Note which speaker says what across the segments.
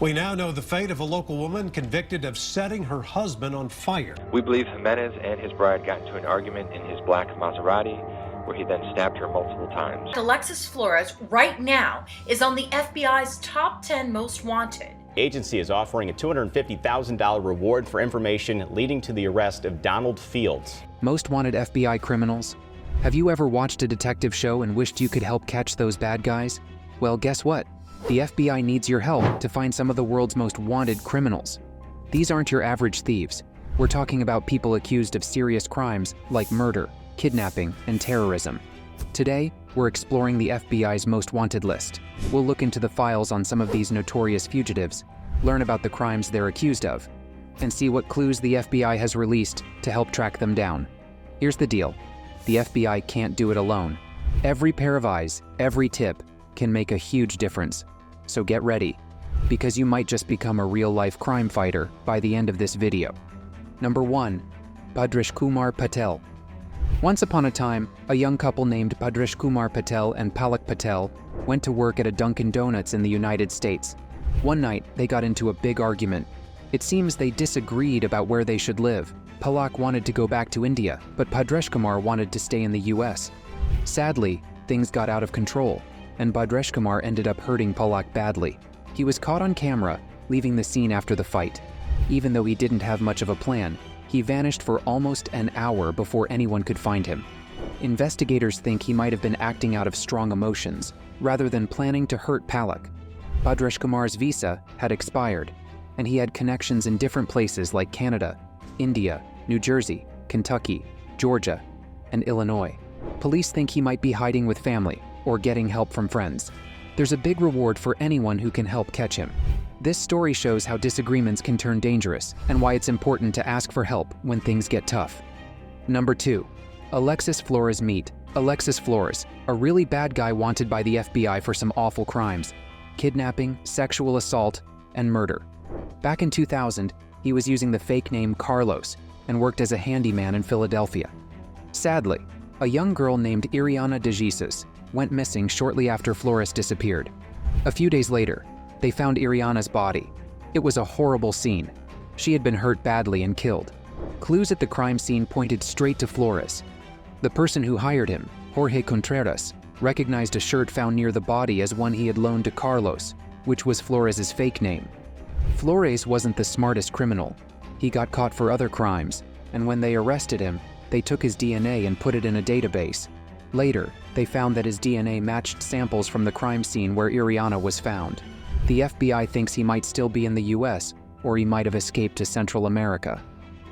Speaker 1: We now know the fate of a local woman convicted of setting her husband on fire.
Speaker 2: We believe Jimenez and his bride got into an argument in his black Maserati, where he then stabbed her multiple times.
Speaker 3: Alexis Flores, right now, is on the FBI's top 10 most wanted.
Speaker 4: The agency is offering a $250,000 reward for information leading to the arrest of Donald Fields.
Speaker 5: Most wanted FBI criminals? Have you ever watched a detective show and wished you could help catch those bad guys? Well, guess what? The FBI needs your help to find some of the world's most wanted criminals. These aren't your average thieves. We're talking about people accused of serious crimes like murder, kidnapping, and terrorism. Today, we're exploring the FBI's most wanted list. We'll look into the files on some of these notorious fugitives, learn about the crimes they're accused of, and see what clues the FBI has released to help track them down. Here's the deal. The FBI can't do it alone. Every pair of eyes, every tip, can make a huge difference. So get ready, because you might just become a real-life crime fighter by the end of this video. Number 1. Bhadresh Kumar Patel. Once upon a time, a young couple named Bhadresh Kumar Patel and Palak Patel went to work at a Dunkin' Donuts in the United States. One night, they got into a big argument. It seems they disagreed about where they should live. Palak wanted to go back to India, but Bhadresh Kumar wanted to stay in the US. Sadly, things got out of control, and Bhadresh Kumar ended up hurting Palak badly. He was caught on camera, leaving the scene after the fight. Even though he didn't have much of a plan, he vanished for almost an hour before anyone could find him. Investigators think he might have been acting out of strong emotions, rather than planning to hurt Palak. Bhadresh Kumar's visa had expired, and he had connections in different places like Canada, India, New Jersey, Kentucky, Georgia, and Illinois. Police think he might be hiding with family or getting help from friends. There's a big reward for anyone who can help catch him. This story shows how disagreements can turn dangerous and why it's important to ask for help when things get tough. Number 2. Alexis Flores. Meet Alexis Flores, a really bad guy wanted by the FBI for some awful crimes: kidnapping, sexual assault, and murder. Back in 2000, he was using the fake name Carlos and worked as a handyman in Philadelphia. Sadly, a young girl named Iriana de Jesus went missing shortly after Flores disappeared. A few days later, they found Iriana's body. It was a horrible scene. She had been hurt badly and killed. Clues at the crime scene pointed straight to Flores. The person who hired him, Jorge Contreras, recognized a shirt found near the body as one he had loaned to Carlos, which was Flores's fake name. Flores wasn't the smartest criminal. He got caught for other crimes, and when they arrested him, they took his DNA and put it in a database. Later, they found that his DNA matched samples from the crime scene where Iriana was found. The FBI thinks he might still be in the US, or he might have escaped to Central America.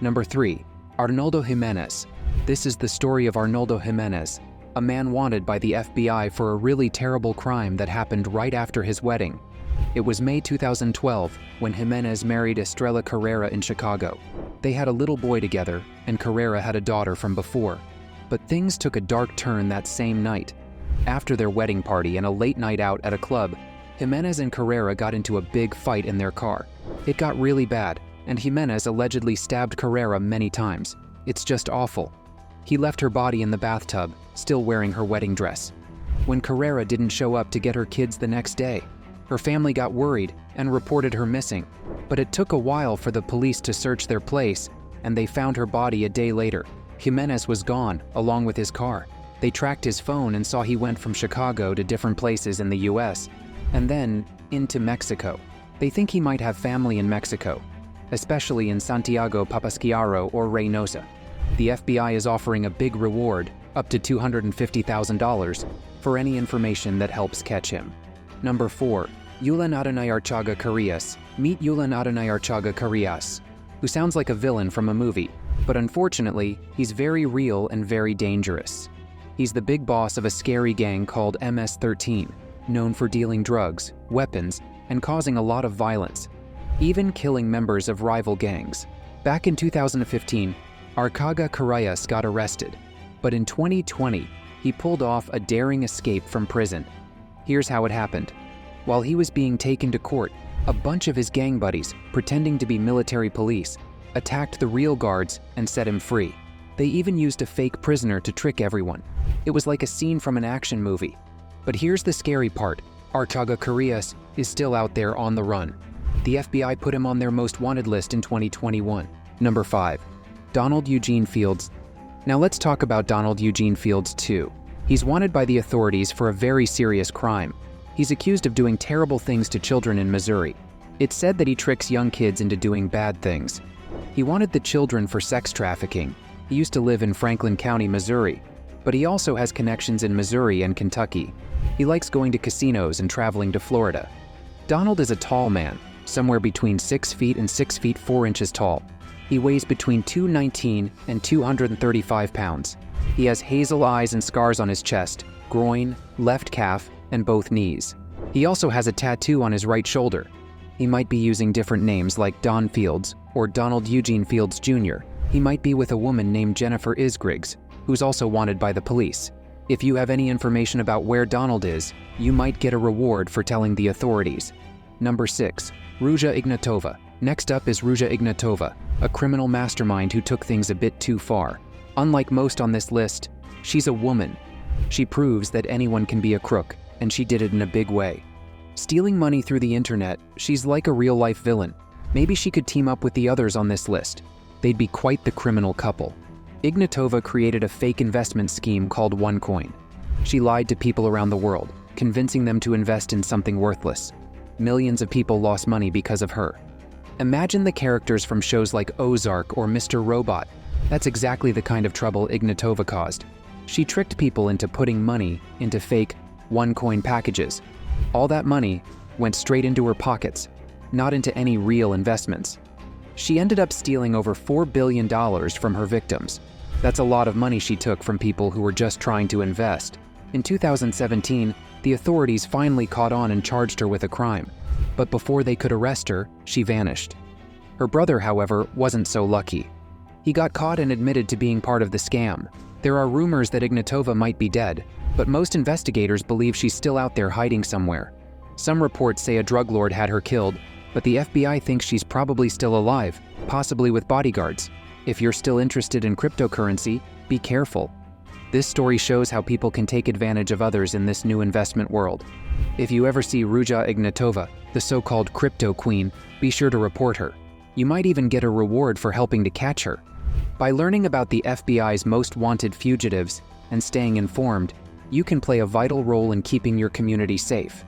Speaker 5: Number 3. Arnoldo Jimenez. This is the story of Arnoldo Jimenez, a man wanted by the FBI for a really terrible crime that happened right after his wedding. It was May 2012 when Jimenez married Estrella Carrera in Chicago. They had a little boy together, and Carrera had a daughter from before. But things took a dark turn that same night. After their wedding party and a late night out at a club, Jimenez and Carrera got into a big fight in their car. It got really bad, and Jimenez allegedly stabbed Carrera many times. It's just awful. He left her body in the bathtub, still wearing her wedding dress. When Carrera didn't show up to get her kids the next day, her family got worried and reported her missing. But it took a while for the police to search their place, and they found her body a day later. Jimenez was gone, along with his car. They tracked his phone and saw he went from Chicago to different places in the US, and then into Mexico. They think he might have family in Mexico, especially in Santiago Papasquiaro or Reynosa. The FBI is offering a big reward, up to $250,000, for any information that helps catch him. Number 4. Yulan Adonai Archaga Carias. Meet Yulan Adonai Archaga Carias, who sounds like a villain from a movie, but unfortunately, he's very real and very dangerous. He's the big boss of a scary gang called MS-13, known for dealing drugs, weapons, and causing a lot of violence, even killing members of rival gangs. Back in 2015, Archaga Carias got arrested, but in 2020, he pulled off a daring escape from prison. Here's how it happened. While he was being taken to court, a bunch of his gang buddies, pretending to be military police, attacked the real guards and set him free. They even used a fake prisoner to trick everyone. It was like a scene from an action movie. But here's the scary part. Archaga Carias is still out there on the run. The FBI put him on their most wanted list in 2021. Number 5. Donald Eugene Fields. Now let's talk about Donald Eugene Fields too. He's wanted by the authorities for a very serious crime. He's accused of doing terrible things to children in Missouri. It's said that he tricks young kids into doing bad things. He wanted the children for sex trafficking. He used to live in Franklin County, Missouri, but he also has connections in Missouri and Kentucky. He likes going to casinos and traveling to Florida. Donald is a tall man, somewhere between 6 feet and 6 feet 4 inches tall. He weighs between 219 and 235 pounds. He has hazel eyes and scars on his chest, groin, left calf, and both knees. He also has a tattoo on his right shoulder. He might be using different names like Don Fields or Donald Eugene Fields Jr. He might be with a woman named Jennifer Isgriggs, who's also wanted by the police. If you have any information about where Donald is, you might get a reward for telling the authorities. Number 6. Ruja Ignatova. Next up is Ruja Ignatova, a criminal mastermind who took things a bit too far. Unlike most on this list, she's a woman. She proves that anyone can be a crook, and she did it in a big way. Stealing money through the internet, she's like a real-life villain. Maybe she could team up with the others on this list. They'd be quite the criminal couple. Ignatova created a fake investment scheme called OneCoin. She lied to people around the world, convincing them to invest in something worthless. Millions of people lost money because of her. Imagine the characters from shows like Ozark or Mr. Robot. That's exactly the kind of trouble Ignatova caused. She tricked people into putting money into fake OneCoin packages. All that money went straight into her pockets, not into any real investments. She ended up stealing over $4 billion from her victims. That's a lot of money she took from people who were just trying to invest. In 2017, the authorities finally caught on and charged her with a crime. But before they could arrest her, she vanished. Her brother, however, wasn't so lucky. He got caught and admitted to being part of the scam. There are rumors that Ignatova might be dead, but most investigators believe she's still out there hiding somewhere. Some reports say a drug lord had her killed, but the FBI thinks she's probably still alive, possibly with bodyguards. If you're still interested in cryptocurrency, be careful. This story shows how people can take advantage of others in this new investment world. If you ever see Ruja Ignatova, the so-called crypto queen, be sure to report her. You might even get a reward for helping to catch her. By learning about the FBI's most wanted fugitives and staying informed, you can play a vital role in keeping your community safe.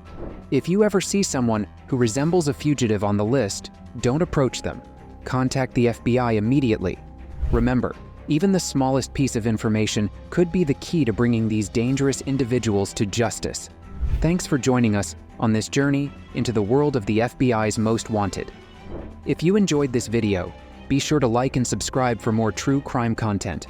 Speaker 5: If you ever see someone who resembles a fugitive on the list, don't approach them. Contact the FBI immediately. Remember, even the smallest piece of information could be the key to bringing these dangerous individuals to justice. Thanks for joining us on this journey into the world of the FBI's most wanted. If you enjoyed this video, be sure to like and subscribe for more true crime content.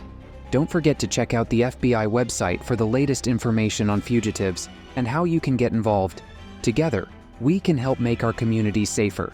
Speaker 5: Don't forget to check out the FBI website for the latest information on fugitives and how you can get involved. Together, we can help make our communities safer.